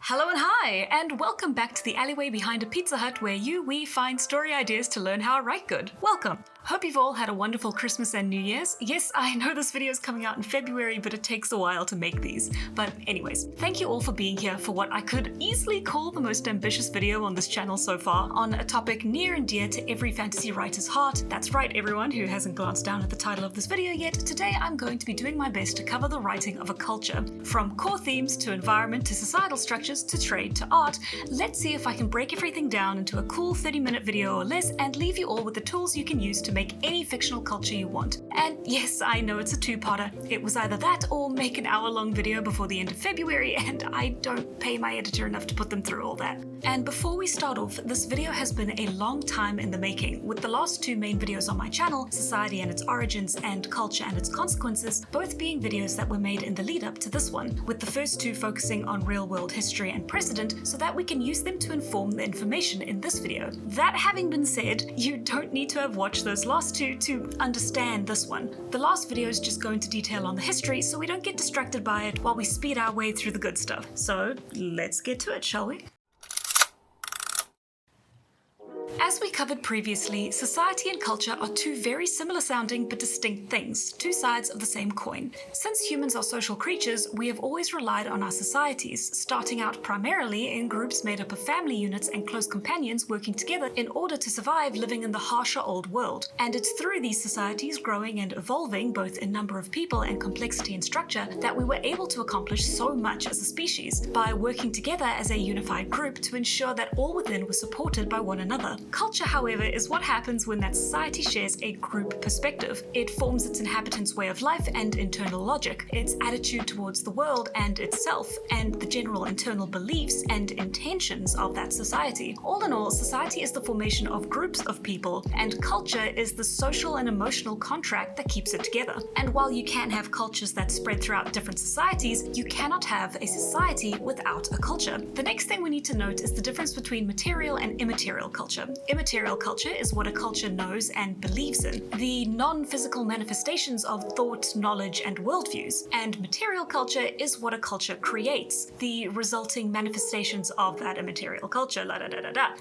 Hello and hi, and welcome back to the alleyway behind a Pizza Hut where we find story ideas to learn how to write good. Welcome! Hope you've all had a wonderful Christmas and New Year's. Yes, I know this video is coming out in February, but it takes a while to make these. But anyways, thank you all for being here for what I could easily call the most ambitious video on this channel so far, on a topic near and dear to every fantasy writer's heart. That's right, everyone who hasn't glanced down at the title of this video yet. Today I'm going to be doing my best to cover the writing of a culture. From core themes to environment to societal structures to trade to art, let's see if I can break everything down into a cool 30-minute video or less and leave you all with the tools you can use to make any fictional culture you want. And yes, I know it's a two-parter. It was either that or make an hour-long video before the end of February, and I don't pay my editor enough to put them through all that. And before we start off, this video has been a long time in the making, with the last two main videos on my channel, Society and its Origins and Culture and its Consequences, both being videos that were made in the lead-up to this one, with the first two focusing on real-world history and precedent so that we can use them to inform the information in this video. That having been said, you don't need to have watched those last two to understand this one. The last video is just going to detail on the history so we don't get distracted by it while we speed our way through the good stuff. So let's get to it, shall we? As we covered previously, society and culture are two very similar sounding but distinct things, two sides of the same coin. Since humans are social creatures, we have always relied on our societies, starting out primarily in groups made up of family units and close companions working together in order to survive living in the harsher old world. And it's through these societies growing and evolving both in number of people and complexity and structure that we were able to accomplish so much as a species, by working together as a unified group to ensure that all within were supported by one another. Culture, however, is what happens when that society shares a group perspective. It forms its inhabitants' way of life and internal logic, its attitude towards the world and itself, and the general internal beliefs and intentions of that society. All in all, society is the formation of groups of people, and culture is the social and emotional contract that keeps it together. And while you can have cultures that spread throughout different societies, you cannot have a society without a culture. The next thing we need to note is the difference between material and immaterial culture. Immaterial culture is what a culture knows and believes in, the non-physical manifestations of thought, knowledge, and worldviews. And material culture is what a culture creates, the resulting manifestations of that immaterial culture.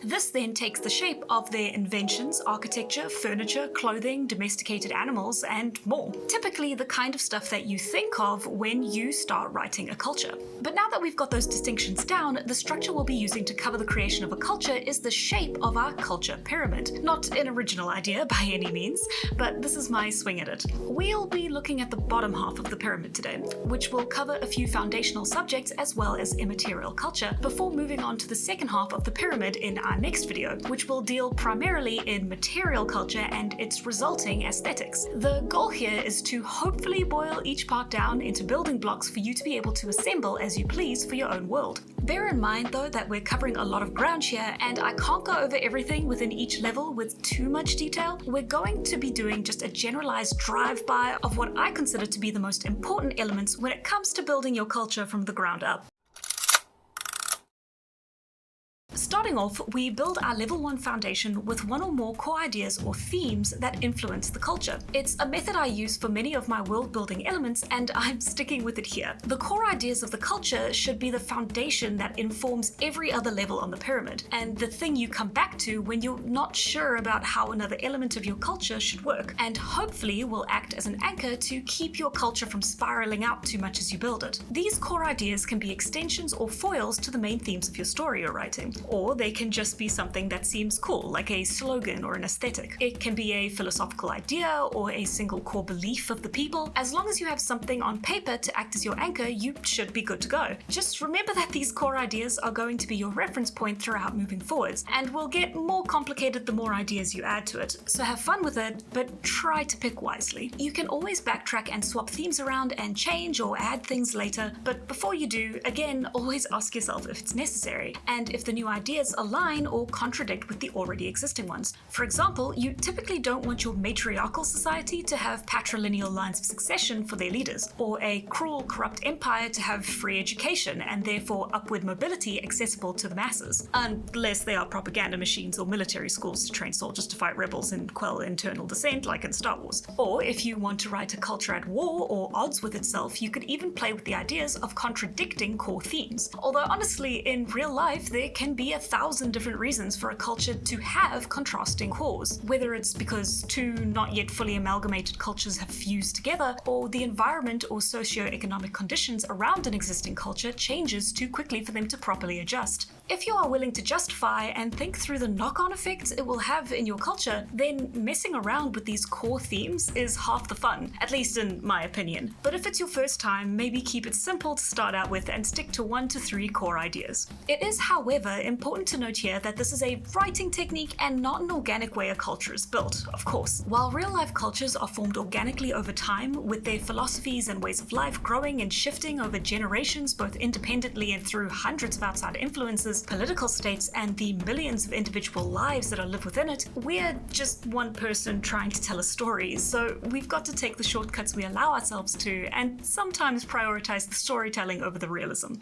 This then takes the shape of their inventions, architecture, furniture, clothing, domesticated animals, and more. Typically the kind of stuff that you think of when you start writing a culture. But now that we've got those distinctions down, the structure we'll be using to cover the creation of a culture is the shape of our culture pyramid. Not an original idea by any means, but this is my swing at it. We'll be looking at the bottom half of the pyramid today, which will cover a few foundational subjects as well as immaterial culture, before moving on to the second half of the pyramid in our next video, which will deal primarily in material culture and its resulting aesthetics. The goal here is to hopefully boil each part down into building blocks for you to be able to assemble as you please for your own world. Bear in mind though that we're covering a lot of ground here, and I can't go over everything within each level with too much detail. We're going to be doing just a generalized drive-by of what I consider to be the most important elements when it comes to building your culture from the ground up. Starting off, we build our level 1 foundation with one or more core ideas or themes that influence the culture. It's a method I use for many of my world building elements, and I'm sticking with it here. The core ideas of the culture should be the foundation that informs every other level on the pyramid, and the thing you come back to when you're not sure about how another element of your culture should work, and hopefully will act as an anchor to keep your culture from spiraling out too much as you build it. These core ideas can be extensions or foils to the main themes of your story you're writing. Or they can just be something that seems cool, like a slogan or an aesthetic. It can be a philosophical idea or a single core belief of the people. As long as you have something on paper to act as your anchor, you should be good to go. Just remember that these core ideas are going to be your reference point throughout moving forwards, and will get more complicated the more ideas you add to it. So have fun with it, but try to pick wisely. You can always backtrack and swap themes around and change or add things later, but before you do, again, always ask yourself if it's necessary, and if the new ideas ideas align or contradict with the already existing ones. For example, you typically don't want your matriarchal society to have patrilineal lines of succession for their leaders, or a cruel, corrupt empire to have free education and therefore upward mobility accessible to the masses, unless they are propaganda machines or military schools to train soldiers to fight rebels and quell internal dissent like in Star Wars. Or if you want to write a culture at war or odds with itself, you could even play with the ideas of contradicting core themes. Although honestly, in real life, there can be 1,000 different reasons for a culture to have contrasting cores, whether it's because two not yet fully amalgamated cultures have fused together, or the environment or socio-economic conditions around an existing culture changes too quickly for them to properly adjust. If you are willing to justify and think through the knock-on effects it will have in your culture, then messing around with these core themes is half the fun, at least in my opinion. But if it's your first time, maybe keep it simple to start out with and stick to 1 to 3 core ideas. It is, however, important to note here that this is a writing technique and not an organic way a culture is built, of course. While real-life cultures are formed organically over time, with their philosophies and ways of life growing and shifting over generations, both independently and through hundreds of outside influences, political states, and the millions of individual lives that are lived within it, we're just one person trying to tell a story, so we've got to take the shortcuts we allow ourselves to, and sometimes prioritize the storytelling over the realism.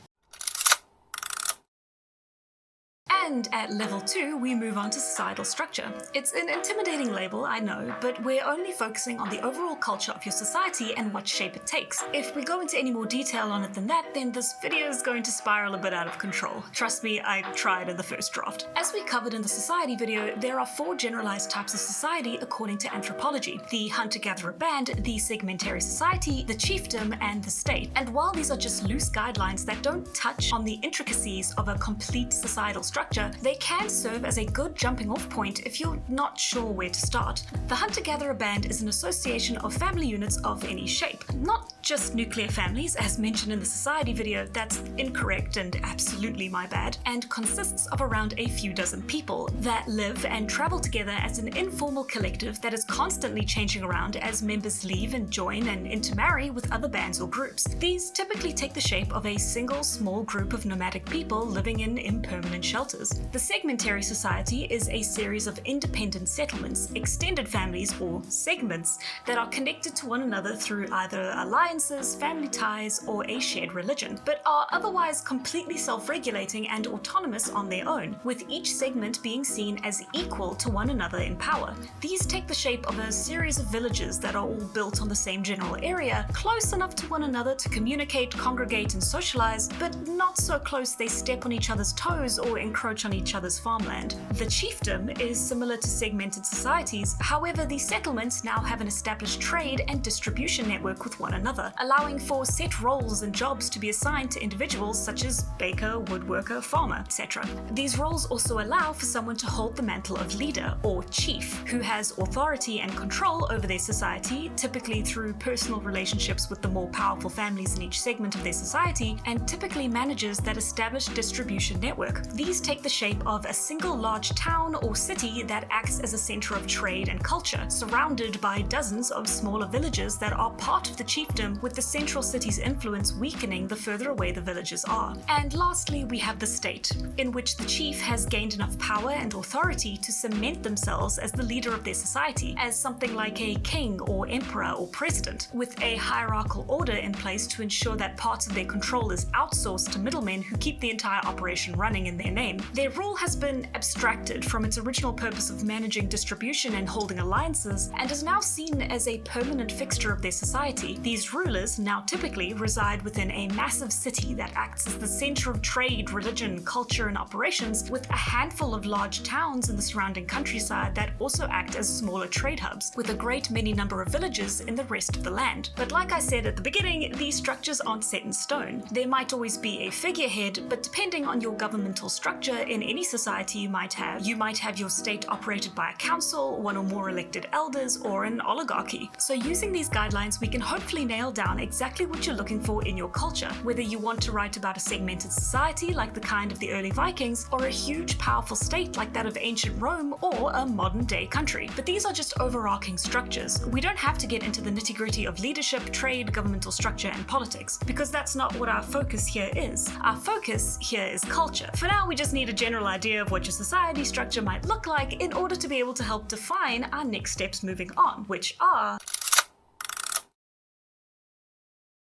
And at level 2, we move on to societal structure. It's an intimidating label, I know, but we're only focusing on the overall culture of your society and what shape it takes. If we go into any more detail on it than that, then this video is going to spiral a bit out of control. Trust me, I tried in the first draft. As we covered in the society video, there are 4 generalized types of society according to anthropology: the hunter-gatherer band, the segmentary society, the chiefdom, and the state. And while these are just loose guidelines that don't touch on the intricacies of a complete societal structure, they can serve as a good jumping off point if you're not sure where to start. The hunter-gatherer band is an association of family units of any shape, not just nuclear families as mentioned in the society video. That's incorrect and absolutely my bad, and consists of around a few dozen people that live and travel together as an informal collective that is constantly changing around as members leave and join and intermarry with other bands or groups. These typically take the shape of a single small group of nomadic people living in impermanent shelters. The segmentary society is a series of independent settlements, extended families, or segments that are connected to one another through either alliances, family ties, or a shared religion, but are otherwise completely self-regulating and autonomous on their own, with each segment being seen as equal to one another in power. These take the shape of a series of villages that are all built on the same general area, close enough to one another to communicate, congregate, and socialize, but not so close they step on each other's toes or encroach on each other's farmland. The chiefdom is similar to segmented societies, however the settlements now have an established trade and distribution network with one another, allowing for set roles and jobs to be assigned to individuals such as baker, woodworker, farmer, etc. These roles also allow for someone to hold the mantle of leader, or chief, who has authority and control over their society, typically through personal relationships with the more powerful families in each segment of their society, and typically manages that established distribution network. These take the shape of a single large town or city that acts as a center of trade and culture, surrounded by dozens of smaller villages that are part of the chiefdom, with the central city's influence weakening the further away the villages are. And lastly, we have the state, in which the chief has gained enough power and authority to cement themselves as the leader of their society, as something like a king or emperor or president, with a hierarchical order in place to ensure that parts of their control is outsourced to middlemen who keep the entire operation running in their name. Their rule has been abstracted from its original purpose of managing distribution and holding alliances, and is now seen as a permanent fixture of their society. These rulers now typically reside within a massive city that acts as the center of trade, religion, culture, and operations, with a handful of large towns in the surrounding countryside that also act as smaller trade hubs, with a great many number of villages in the rest of the land. But like I said at the beginning, these structures aren't set in stone. There might always be a figurehead, but depending on your governmental structure in any society you might have your state operated by a council, one or more elected elders, or an oligarchy. So using these guidelines, we can hopefully nail down exactly what you're looking for in your culture, whether you want to write about a segmented society like the kind of the early Vikings, or a huge powerful state like that of ancient Rome, or a modern day country. But these are just overarching structures. We don't have to get into the nitty-gritty of leadership, trade, governmental structure, and politics, because that's not what our focus here is. Our focus here is culture. For now, we just need a general idea of what your society structure might look like in order to be able to help define our next steps moving on, which are...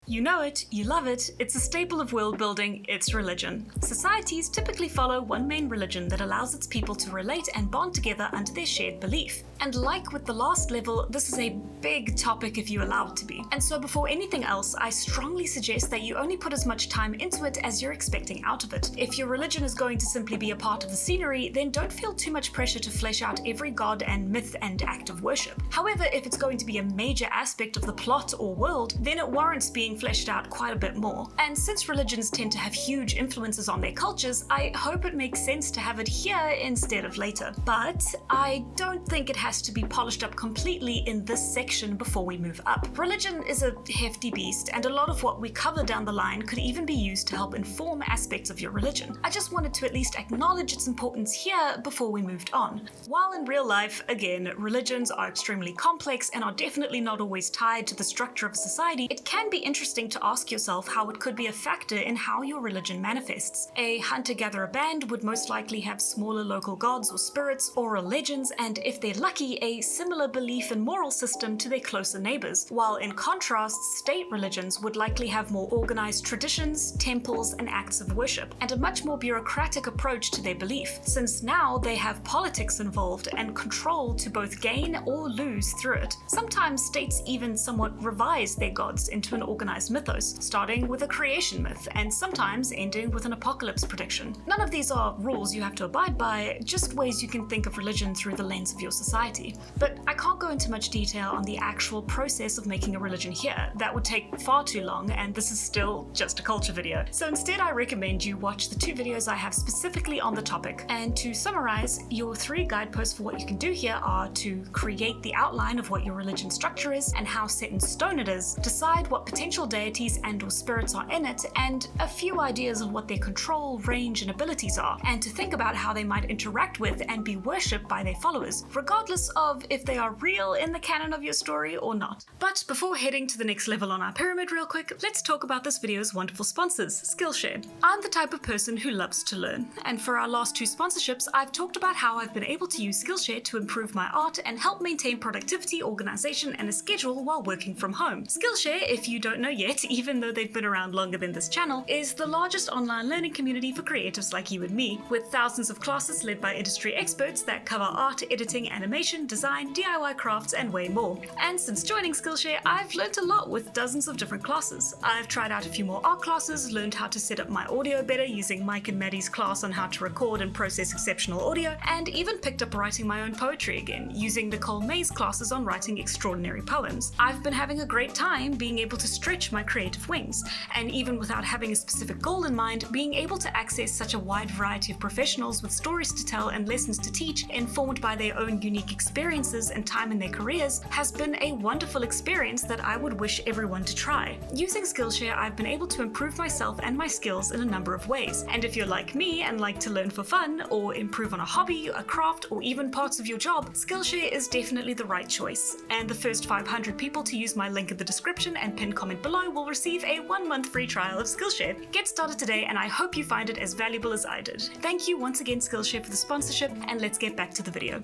You know it, you love it, it's a staple of world building, it's religion. Societies typically follow one main religion that allows its people to relate and bond together under their shared belief. And like with the last level, this is a big topic if you allow it to be. And so before anything else, I strongly suggest that you only put as much time into it as you're expecting out of it. If your religion is going to simply be a part of the scenery, then don't feel too much pressure to flesh out every god and myth and act of worship. However, if it's going to be a major aspect of the plot or world, then it warrants being fleshed out quite a bit more. And since religions tend to have huge influences on their cultures, I hope it makes sense to have it here instead of later. But I don't think it has to be polished up completely in this section before we move up. Religion is a hefty beast, and a lot of what we cover down the line could even be used to help inform aspects of your religion. I just wanted to at least acknowledge its importance here before we moved on. While in real life, again, religions are extremely complex and are definitely not always tied to the structure of society, it can be interesting to ask yourself how it could be a factor in how your religion manifests. A hunter-gatherer band would most likely have smaller local gods or spirits, oral legends, and if they're lucky, a similar belief and moral system to their closer neighbors, while in contrast, state religions would likely have more organized traditions, temples, and acts of worship, and a much more bureaucratic approach to their belief, since now they have politics involved and control to both gain or lose through it. Sometimes states even somewhat revise their gods into an organized mythos, starting with a creation myth and sometimes ending with an apocalypse prediction. None of these are rules you have to abide by, just ways you can think of religion through the lens of your society. But I can't go into much detail on the actual process of making a religion here. That would take far too long, and this is still just a culture video. So instead, I recommend you watch the 2 videos I have specifically on the topic. And to summarize, your 3 guideposts for what you can do here are to create the outline of what your religion structure is and how set in stone it is, decide what potential deities and or spirits are in it, and a few ideas on what their control, range, and abilities are, and to think about how they might interact with and be worshipped by their followers, regardless of if they are real in the canon of your story or not. But before heading to the next level on our pyramid real quick, let's talk about this video's wonderful sponsors, Skillshare. I'm the type of person who loves to learn, and for our last 2 sponsorships, I've talked about how I've been able to use Skillshare to improve my art and help maintain productivity, organization, and a schedule while working from home. Skillshare, if you don't know yet, even though they've been around longer than this channel, is the largest online learning community for creatives like you and me, with thousands of classes led by industry experts that cover art, editing, animation, design, DIY crafts, and way more. And since joining Skillshare, I've learned a lot with dozens of different classes. I've tried out a few more art classes, learned how to set up my audio better using Mike and Maddie's class on how to record and process exceptional audio, and even picked up writing my own poetry again, using Nicole May's classes on writing extraordinary poems. I've been having a great time being able to stretch my creative wings, and even without having a specific goal in mind, being able to access such a wide variety of professionals with stories to tell and lessons to teach, informed by their own unique experiences and time in their careers, has been a wonderful experience that I would wish everyone to try. Using Skillshare, I've been able to improve myself and my skills in a number of ways, and if you're like me and like to learn for fun, or improve on a hobby, a craft, or even parts of your job, Skillshare is definitely the right choice. And the first 500 people to use my link in the description and pinned comment below will receive a 1-month free trial of Skillshare. Get started today, and I hope you find it as valuable as I did. Thank you once again, Skillshare, for the sponsorship, and let's get back to the video.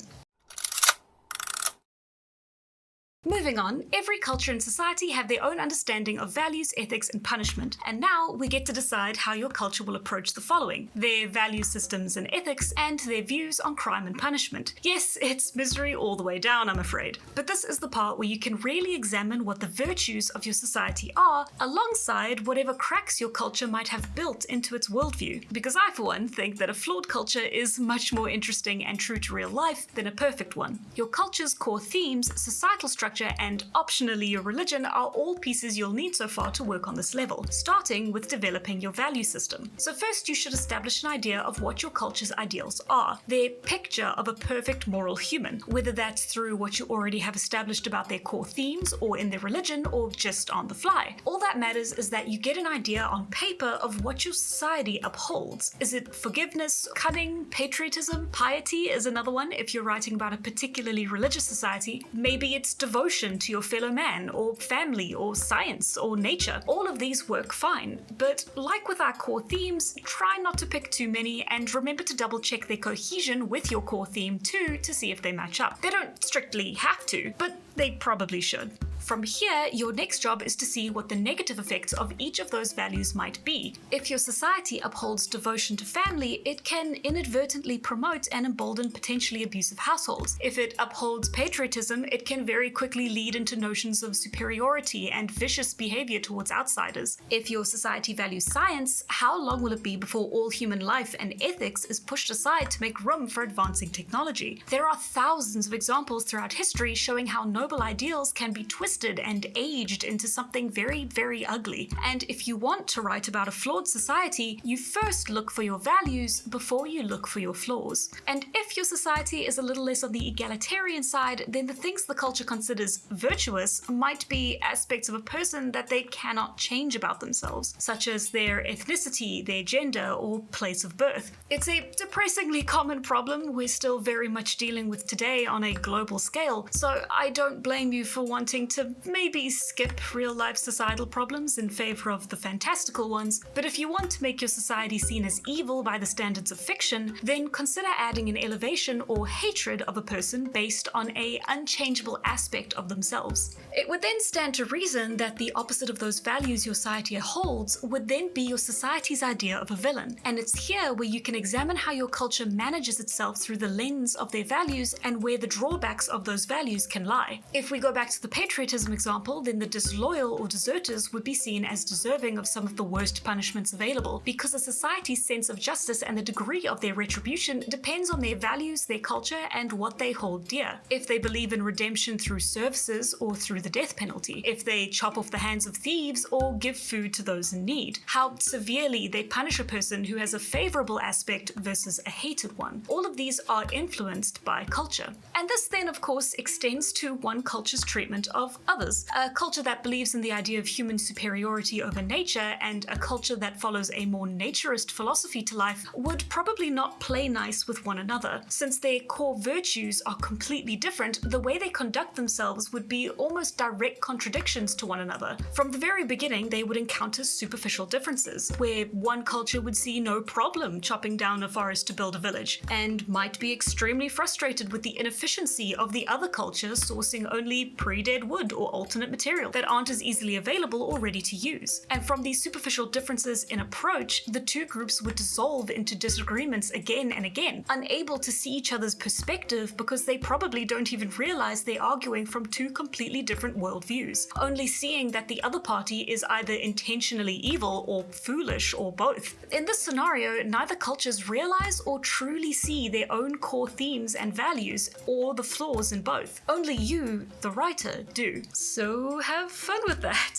Moving on, every culture and society have their own understanding of values, ethics, and punishment, and now we get to decide how your culture will approach the following: their value systems and ethics, and their views on crime and punishment. Yes, it's misery all the way down, I'm afraid. But this is the part where you can really examine what the virtues of your society are, alongside whatever cracks your culture might have built into its worldview. Because I, for one, think that a flawed culture is much more interesting and true to real life than a perfect one. Your culture's core themes, societal structure, and optionally your religion are all pieces you'll need so far to work on this level, starting with developing your value system. So first, you should establish an idea of what your culture's ideals are, their picture of a perfect moral human, whether that's through what you already have established about their core themes, or in their religion, or just on the fly. All that matters is that you get an idea on paper of what your society upholds. Is it forgiveness, cunning, patriotism? Piety is another one if you're writing about a particularly religious society. Maybe it's devotion devotion to your fellow man, or family, or science, or nature. All of these work fine, but like with our core themes, try not to pick too many and remember to double check their cohesion with your core theme too to see if they match up. They don't strictly have to, but they probably should. From here, your next job is to see what the negative effects of each of those values might be. If your society upholds devotion to family, it can inadvertently promote and embolden potentially abusive households. If it upholds patriotism, it can very quickly lead into notions of superiority and vicious behavior towards outsiders. If your society values science, how long will it be before all human life and ethics is pushed aside to make room for advancing technology? There are thousands of examples throughout history showing how noble ideals can be twisted and aged into something very, very ugly. And if you want to write about a flawed society, you first look for your values before you look for your flaws. And if your society is a little less on the egalitarian side, then the things the culture considers virtuous might be aspects of a person that they cannot change about themselves, such as their ethnicity, their gender, or place of birth. It's a depressingly common problem we're still very much dealing with today on a global scale, so I don't blame you for wanting to maybe skip real-life societal problems in favor of the fantastical ones, but if you want to make your society seen as evil by the standards of fiction, then consider adding an elevation or hatred of a person based on an unchangeable aspect of themselves. It would then stand to reason that the opposite of those values your society holds would then be your society's idea of a villain, and it's here where you can examine how your culture manages itself through the lens of their values and where the drawbacks of those values can lie. If we go back to the patriotism example, then the disloyal or deserters would be seen as deserving of some of the worst punishments available, because a society's sense of justice and the degree of their retribution depends on their values, their culture, and what they hold dear. If they believe in redemption through services or through the death penalty, if they chop off the hands of thieves or give food to those in need, how severely they punish a person who has a favorable aspect versus a hated one. All of these are influenced by culture. And this then, of course, extends to one culture's treatment of others. A culture that believes in the idea of human superiority over nature and a culture that follows a more naturist philosophy to life would probably not play nice with one another. Since their core virtues are completely different, the way they conduct themselves would be almost direct contradictions to one another. From the very beginning, they would encounter superficial differences, where one culture would see no problem chopping down a forest to build a village, and might be extremely frustrated with the inefficiency of the other culture sourcing only pre-dead wood or alternate material that aren't as easily available or ready to use. And from these superficial differences in approach, the two groups would dissolve into disagreements again and again, unable to see each other's perspective because they probably don't even realize they're arguing from two completely different worldviews, only seeing that the other party is either intentionally evil or foolish or both. In this scenario, neither cultures realize or truly see their own core themes and values, or the flaws in both. Only you, the writer, do. So have fun with that.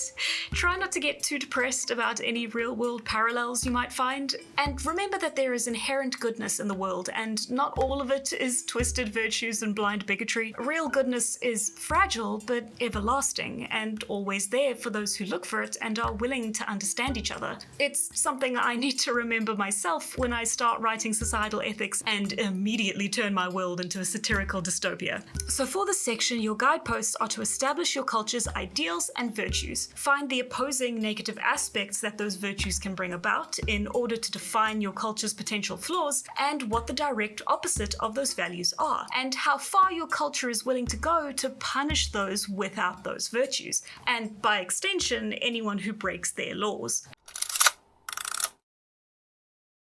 Try not to get too depressed about any real-world parallels you might find, and remember that there is inherent goodness in the world, and not all of it is twisted virtues and blind bigotry. Real goodness is fragile but everlasting, and always there for those who look for it and are willing to understand each other. It's something I need to remember myself when I start writing societal ethics and immediately turn my world into a satirical dystopia. So for this section, your guideposts are to establish your culture's ideals and virtues, find the opposing negative aspects that those virtues can bring about in order to define your culture's potential flaws, and what the direct opposite of those values are, and how far your culture is willing to go to punish those without those virtues, and by extension, anyone who breaks their laws.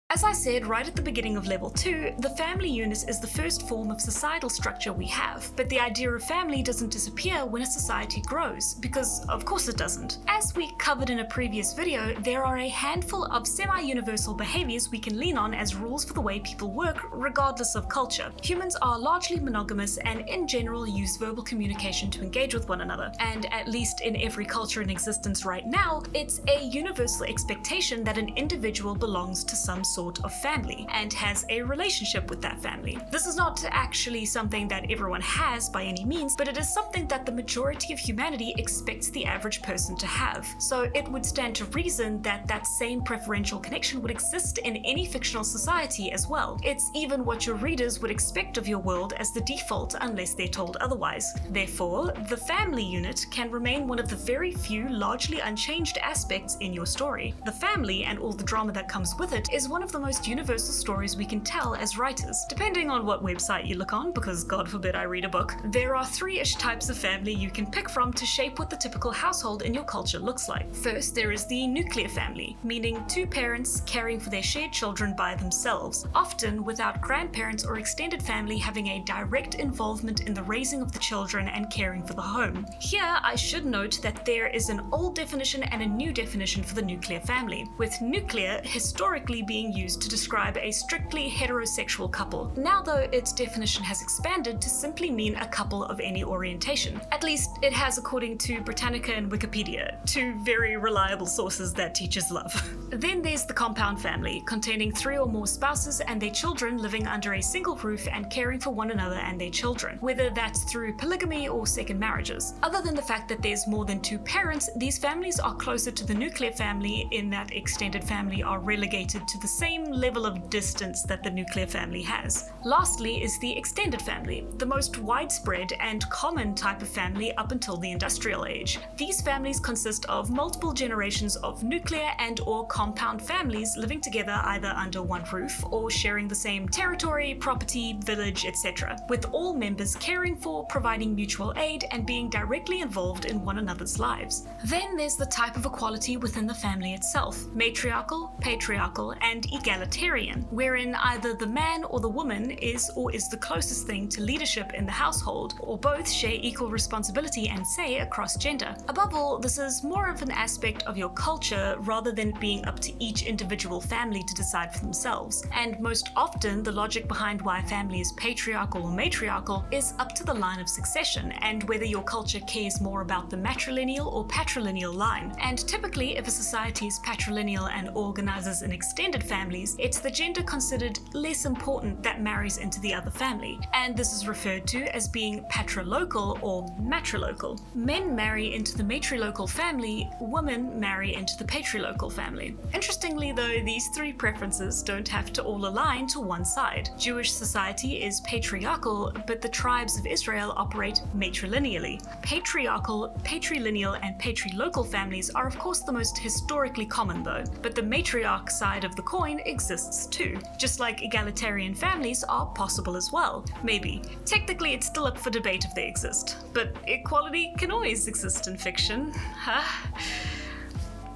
As I said right at the beginning of level 2, the family unit is the first form of societal structure we have, but the idea of family doesn't disappear when a society grows, because of course it doesn't. As we covered in a previous video, there are a handful of semi-universal behaviors we can lean on as rules for the way people work, regardless of culture. Humans are largely monogamous and in general use verbal communication to engage with one another, and at least in every culture in existence right now, it's a universal expectation that an individual belongs to some sort sort of family and has a relationship with that family. This is not actually something that everyone has by any means, but it is something that the majority of humanity expects the average person to have. So it would stand to reason that that same preferential connection would exist in any fictional society as well. It's even what your readers would expect of your world as the default unless they're told otherwise. Therefore, the family unit can remain one of the very few largely unchanged aspects in your story. The family and all the drama that comes with it is one of the most universal stories we can tell as writers. Depending on what website you look on, because God forbid I read a book, there are 3-ish types of family you can pick from to shape what the typical household in your culture looks like. First, there is the nuclear family, meaning 2 parents caring for their shared children by themselves, often without grandparents or extended family having a direct involvement in the raising of the children and caring for the home. Here, I should note that there is an old definition and a new definition for the nuclear family, with nuclear historically being used to describe a strictly heterosexual couple. Now though, its definition has expanded to simply mean a couple of any orientation. At least it has, according to Britannica and Wikipedia, 2 very reliable sources that teachers love. Then there's the compound family, containing 3 or more spouses and their children living under a single roof and caring for one another and their children, whether that's through polygamy or second marriages. Other than the fact that there's more than 2 parents, these families are closer to the nuclear family in that extended family are relegated to the same level of distance that the nuclear family has. Lastly is the extended family, the most widespread and common type of family up until the industrial age. These families consist of multiple generations of nuclear and or compound families living together either under one roof or sharing the same territory, property, village, etc., with all members caring for, providing mutual aid, and being directly involved in one another's lives. Then there's the type of equality within the family itself, matriarchal, patriarchal, and egalitarian, wherein either the man or the woman is or is the closest thing to leadership in the household, or both share equal responsibility and say across gender. Above all, this is more of an aspect of your culture rather than being up to each individual family to decide for themselves. And most often, the logic behind why a family is patriarchal or matriarchal is up to the line of succession, and whether your culture cares more about the matrilineal or patrilineal line. And typically, if a society is patrilineal and organizes in extended families, it's the gender considered less important that marries into the other family, and this is referred to as being patrilocal or matrilocal. Men marry into the matrilocal family, women marry into the patrilocal family. Interestingly though, these 3 preferences don't have to all align to one side. Jewish society is patriarchal, but the tribes of Israel operate matrilineally. Patriarchal, patrilineal, and patrilocal families are of course the most historically common though, but the matriarch side of the coin exists too, just like egalitarian families are possible as well. Maybe. Technically it's still up for debate if they exist, but equality can always exist in fiction.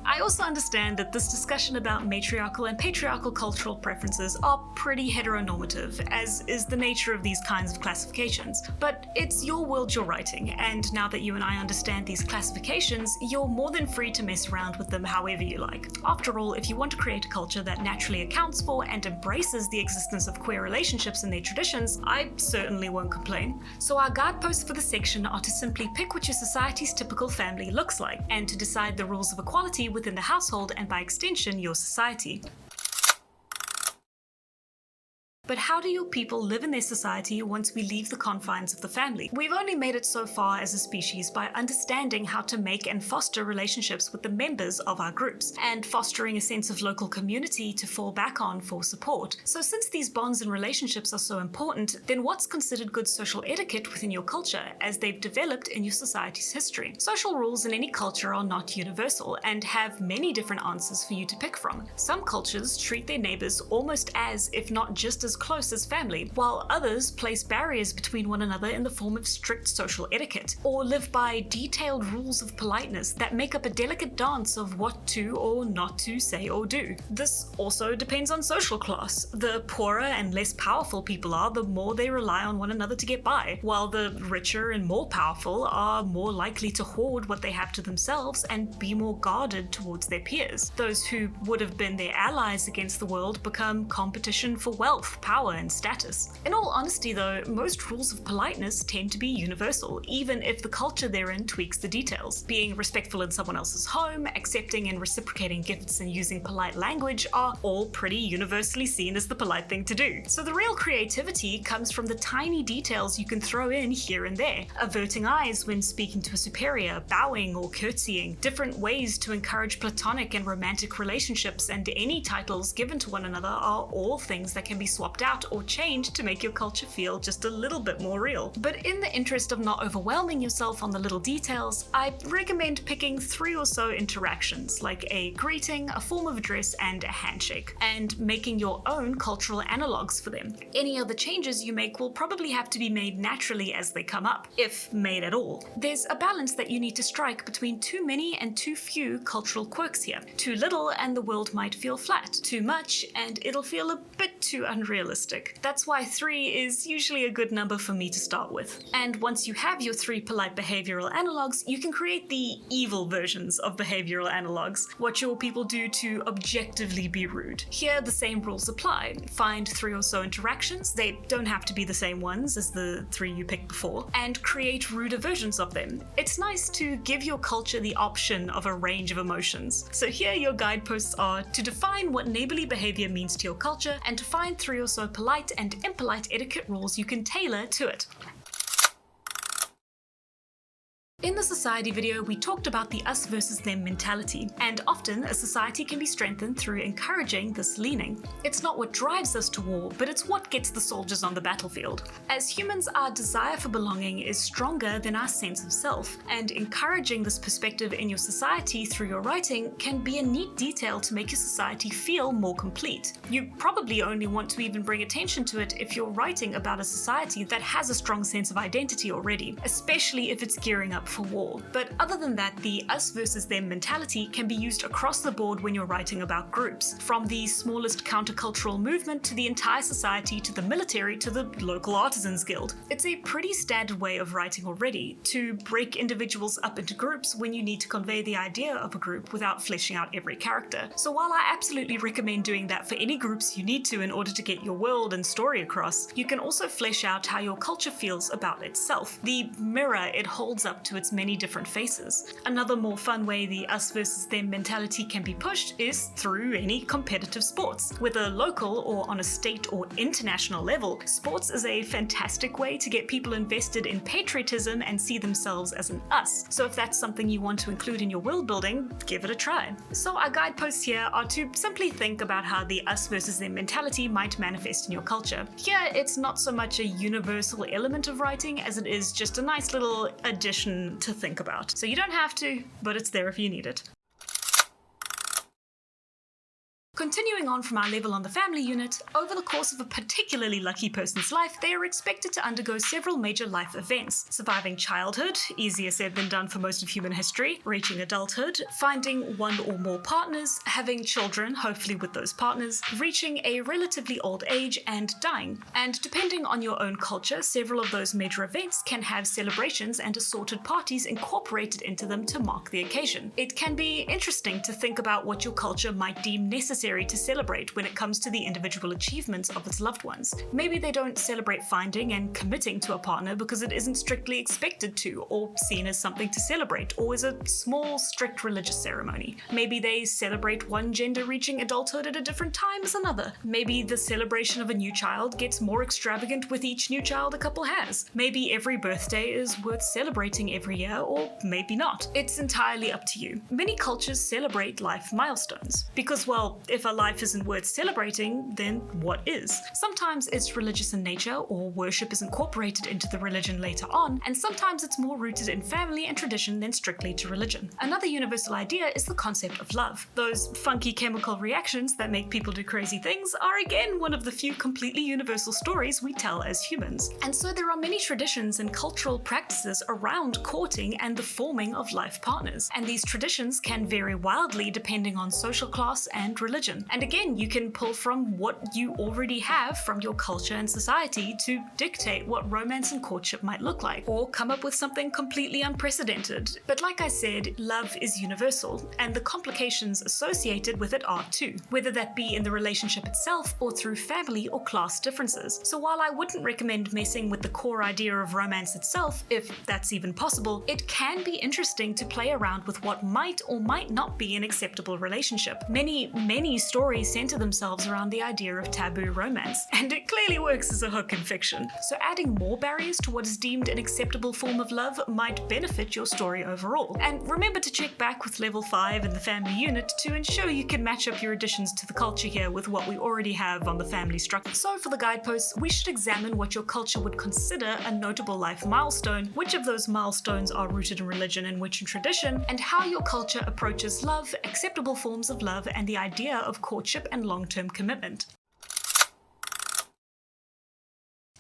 I also understand that this discussion about matriarchal and patriarchal cultural preferences are pretty heteronormative, as is the nature of these kinds of classifications. But it's your world you're writing, and now that you and I understand these classifications, you're more than free to mess around with them however you like. After all, if you want to create a culture that naturally accounts for and embraces the existence of queer relationships and their traditions, I certainly won't complain. So our guideposts for the section are to simply pick what your society's typical family looks like, and to decide the rules of equality within the household and by extension your society. But how do your people live in their society once we leave the confines of the family? We've only made it so far as a species by understanding how to make and foster relationships with the members of our groups, and fostering a sense of local community to fall back on for support. So since these bonds and relationships are so important, then what's considered good social etiquette within your culture as they've developed in your society's history? Social rules in any culture are not universal and have many different answers for you to pick from. Some cultures treat their neighbors almost as, if not just as close as family, while others place barriers between one another in the form of strict social etiquette, or live by detailed rules of politeness that make up a delicate dance of what to or not to say or do. This also depends on social class. The poorer and less powerful people are, the more they rely on one another to get by, while the richer and more powerful are more likely to hoard what they have to themselves and be more guarded towards their peers. Those who would have been their allies against the world become competition for wealth, power and status. In all honesty though, most rules of politeness tend to be universal, even if the culture therein tweaks the details. Being respectful in someone else's home, accepting and reciprocating gifts and using polite language are all pretty universally seen as the polite thing to do. So the real creativity comes from the tiny details you can throw in here and there. Averting eyes when speaking to a superior, bowing or curtsying, different ways to encourage platonic and romantic relationships, and any titles given to one another are all things that can be swapped out or changed to make your culture feel just a little bit more real. But in the interest of not overwhelming yourself on the little details, I recommend picking 3 or so interactions, like a greeting, a form of address, and a handshake, and making your own cultural analogues for them. Any other changes you make will probably have to be made naturally as they come up, if made at all. There's a balance that you need to strike between too many and too few cultural quirks here. Too little and the world might feel flat. Too much and it'll feel a bit too unrealistic. That's why 3 is usually a good number for me to start with. And once you have your 3 polite behavioral analogues, you can create the evil versions of behavioral analogues, what your people do to objectively be rude. Here the same rules apply. Find 3 or so interactions, they don't have to be the same ones as the 3 you picked before, and create ruder versions of them. It's nice to give your culture the option of a range of emotions. So here your guideposts are to define what neighborly behavior means to your culture, and to find 3 or so polite and impolite etiquette rules you can tailor to it. In the society video, we talked about the us versus them mentality, and often a society can be strengthened through encouraging this leaning. It's not what drives us to war, but it's what gets the soldiers on the battlefield. As humans, our desire for belonging is stronger than our sense of self, and encouraging this perspective in your society through your writing can be a neat detail to make your society feel more complete. You probably only want to even bring attention to it if you're writing about a society that has a strong sense of identity already, especially if it's gearing up for war. But other than that, the us versus them mentality can be used across the board when you're writing about groups, from the smallest countercultural movement to the entire society to the military to the local artisans guild. It's a pretty standard way of writing already, to break individuals up into groups when you need to convey the idea of a group without fleshing out every character. So while I absolutely recommend doing that for any groups you need to in order to get your world and story across, you can also flesh out how your culture feels about itself, the mirror it holds up to its many different faces. Another more fun way the us versus them mentality can be pushed is through any competitive sports. Whether local or on a state or international level, sports is a fantastic way to get people invested in patriotism and see themselves as an us. So if that's something you want to include in your world building, give it a try. So our guideposts here are to simply think about how the us versus them mentality might manifest in your culture. Here, it's not so much a universal element of writing as it is just a nice little addition to think about. So you don't have to, but it's there if you need it. Continuing on from our level on the family unit, over the course of a particularly lucky person's life, they are expected to undergo several major life events: surviving childhood, easier said than done for most of human history, reaching adulthood, finding one or more partners, having children, hopefully with those partners, reaching a relatively old age, and dying. And depending on your own culture, several of those major events can have celebrations and assorted parties incorporated into them to mark the occasion. It can be interesting to think about what your culture might deem necessary to celebrate when it comes to the individual achievements of its loved ones. Maybe they don't celebrate finding and committing to a partner because it isn't strictly expected to, or seen as something to celebrate, or as a small, strict religious ceremony. Maybe they celebrate one gender reaching adulthood at a different time as another. Maybe the celebration of a new child gets more extravagant with each new child a couple has. Maybe every birthday is worth celebrating every year, or maybe not. It's entirely up to you. Many cultures celebrate life milestones because, well, if a life isn't worth celebrating, then what is? Sometimes it's religious in nature, or worship is incorporated into the religion later on, and sometimes it's more rooted in family and tradition than strictly to religion. Another universal idea is the concept of love. Those funky chemical reactions that make people do crazy things are again one of the few completely universal stories we tell as humans. And so there are many traditions and cultural practices around courting and the forming of life partners, and these traditions can vary wildly depending on social class and religion. religion. And again, you can pull from what you already have from your culture and society to dictate what romance and courtship might look like, or come up with something completely unprecedented. But like I said, love is universal, and the complications associated with it are too, whether that be in the relationship itself or through family or class differences. So while I wouldn't recommend messing with the core idea of romance itself, if that's even possible, it can be interesting to play around with what might or might not be an acceptable relationship. Many stories center themselves around the idea of taboo romance, and it clearly works as a hook in fiction. So adding more barriers to what is deemed an acceptable form of love might benefit your story overall. And remember to check back with level 5 in the family unit to ensure you can match up your additions to the culture here with what we already have on the family structure. So for the guideposts, we should examine what your culture would consider a notable life milestone, which of those milestones are rooted in religion and which in tradition, and how your culture approaches love, acceptable forms of love, and the idea of courtship and long-term commitment.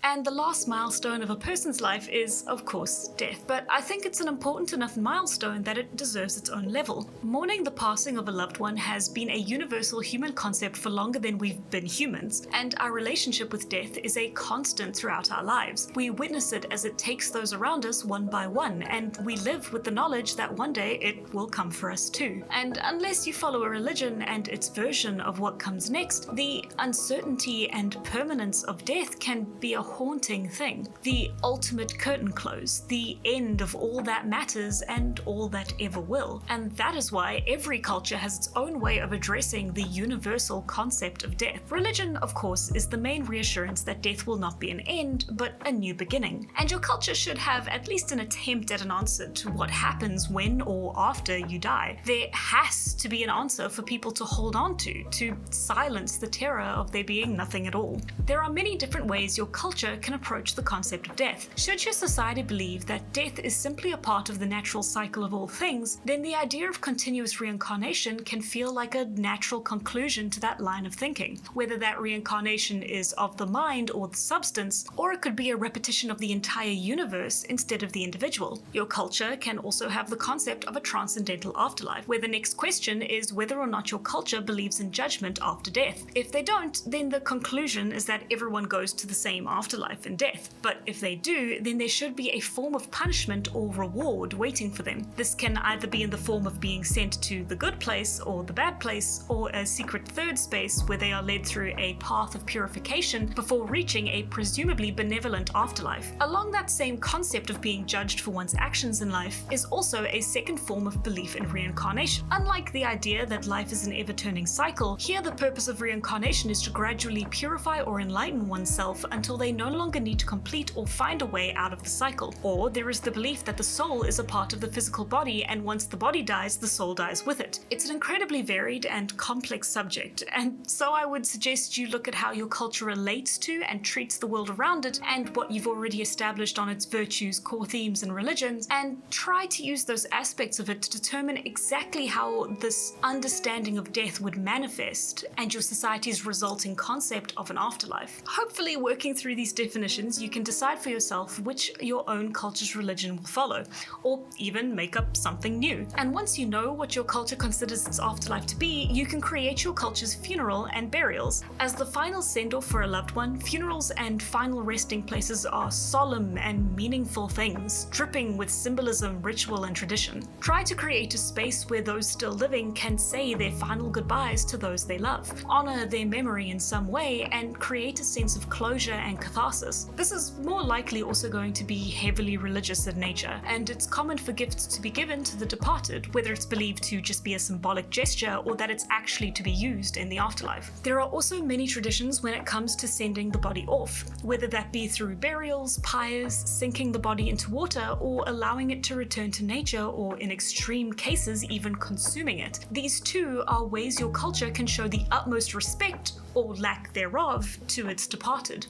And the last milestone of a person's life is, of course, death. But I think it's an important enough milestone that it deserves its own level. Mourning the passing of a loved one has been a universal human concept for longer than we've been humans, and our relationship with death is a constant throughout our lives. We witness it as it takes those around us one by one, and we live with the knowledge that one day it will come for us too. And unless you follow a religion and its version of what comes next, the uncertainty and permanence of death can be a haunting thing. The ultimate curtain close, the end of all that matters and all that ever will. And that is why every culture has its own way of addressing the universal concept of death. Religion, of course, is the main reassurance that death will not be an end, but a new beginning. And your culture should have at least an attempt at an answer to what happens when or after you die. There has to be an answer for people to hold on to silence the terror of there being nothing at all. There are many different ways your culture can approach the concept of death. Should your society believe that death is simply a part of the natural cycle of all things, then the idea of continuous reincarnation can feel like a natural conclusion to that line of thinking. Whether that reincarnation is of the mind or the substance, or it could be a repetition of the entire universe instead of the individual. Your culture can also have the concept of a transcendental afterlife, where the next question is whether or not your culture believes in judgment after death. If they don't, then the conclusion is that everyone goes to the same afterlife and death. But if they do, then there should be a form of punishment or reward waiting for them. This can either be in the form of being sent to the good place or the bad place, or a secret third space where they are led through a path of purification before reaching a presumably benevolent afterlife. Along that same concept of being judged for one's actions in life is also a second form of belief in reincarnation. Unlike the idea that life is an ever-turning cycle, here the purpose of reincarnation is to gradually purify or enlighten oneself until they no longer need to complete or find a way out of the cycle. Or there is the belief that the soul is a part of the physical body, and once the body dies, the soul dies with it. It's an incredibly varied and complex subject, and so I would suggest you look at how your culture relates to and treats the world around it, and what you've already established on its virtues, core themes, and religions, and try to use those aspects of it to determine exactly how this understanding of death would manifest, and your society's resulting concept of an afterlife. Hopefully, working through these definitions, you can decide for yourself which your own culture's religion will follow, or even make up something new. And once you know what your culture considers its afterlife to be, you can create your culture's funeral and burials. As the final send-off for a loved one, funerals and final resting places are solemn and meaningful things, dripping with symbolism, ritual, and tradition. Try to create a space where those still living can say their final goodbyes to those they love, honor their memory in some way, and create a sense of closure and catharsis. This is more likely also going to be heavily religious in nature, and it's common for gifts to be given to the departed, whether it's believed to just be a symbolic gesture or that it's actually to be used in the afterlife. There are also many traditions when it comes to sending the body off, whether that be through burials, pyres, sinking the body into water, or allowing it to return to nature, or in extreme cases, even consuming it. These too are ways your culture can show the utmost respect, or lack thereof, to its departed.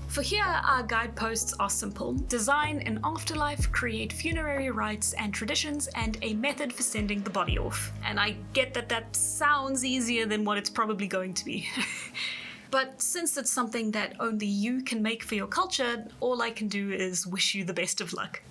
For here, our guideposts are simple. Design an afterlife, create funerary rites and traditions, and a method for sending the body off. And I get that that sounds easier than what it's probably going to be. But since it's something that only you can make for your culture, all I can do is wish you the best of luck.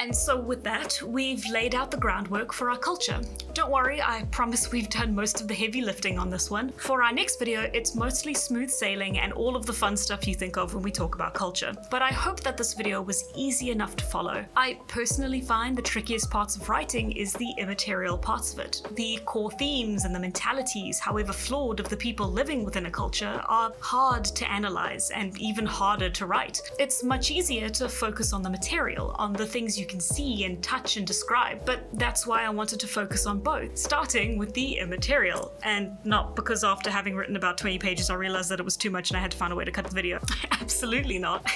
And so with that, we've laid out the groundwork for our culture. Don't worry, I promise we've done most of the heavy lifting on this one. For our next video, it's mostly smooth sailing and all of the fun stuff you think of when we talk about culture. But I hope that this video was easy enough to follow. I personally find the trickiest parts of writing is the immaterial parts of it. The core themes and the mentalities, however flawed, of the people living within a culture are hard to analyze and even harder to write. It's much easier to focus on the material, on the things you can see and touch and describe, but that's why I wanted to focus on both, starting with the immaterial, and not because after having written about 20 pages I realized that it was too much and I had to find a way to cut the video. Absolutely not.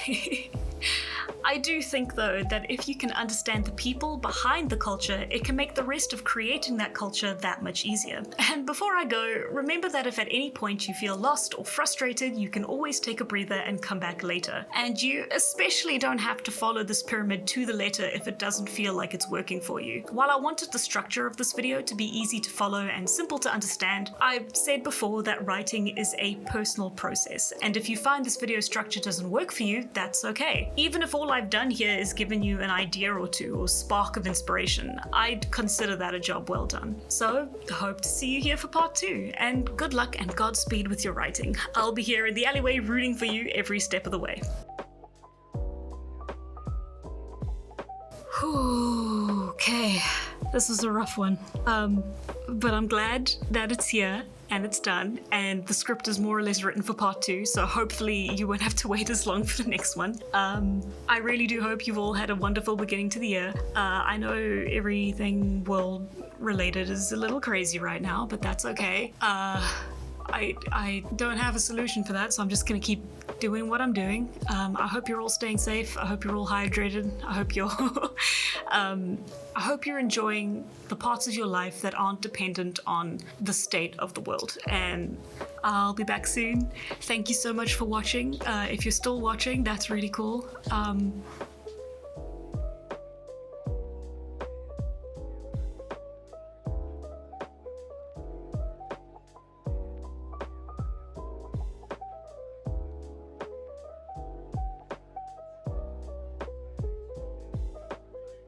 I do think though that if you can understand the people behind the culture, it can make the rest of creating that culture that much easier. And before I go, remember that if at any point you feel lost or frustrated, you can always take a breather and come back later. And you especially don't have to follow this pyramid to the letter if it doesn't feel like it's working for you. While I wanted the structure of this video to be easy to follow and simple to understand, I've said before that writing is a personal process. And if you find this video structure doesn't work for you, that's okay. Even if all I've done here is given you an idea or two or spark of inspiration, I'd consider that a job well done. So, hope to see you here for part 2, and good luck and Godspeed with your writing. I'll be here in the alleyway rooting for you every step of the way. Whew, okay, this was a rough one, but I'm glad that it's here and it's done, and the script is more or less written for part 2, so hopefully you won't have to wait as long for the next one. I really do hope you've all had a wonderful beginning to the year. I know everything world related is a little crazy right now, but that's okay. I don't have a solution for that, so I'm just gonna keep doing what I'm doing. I hope you're all staying safe. I hope you're all hydrated. I hope you're I hope you're enjoying the parts of your life that aren't dependent on the state of the world. And I'll be back soon. Thank you so much for watching. If you're still watching, that's really cool.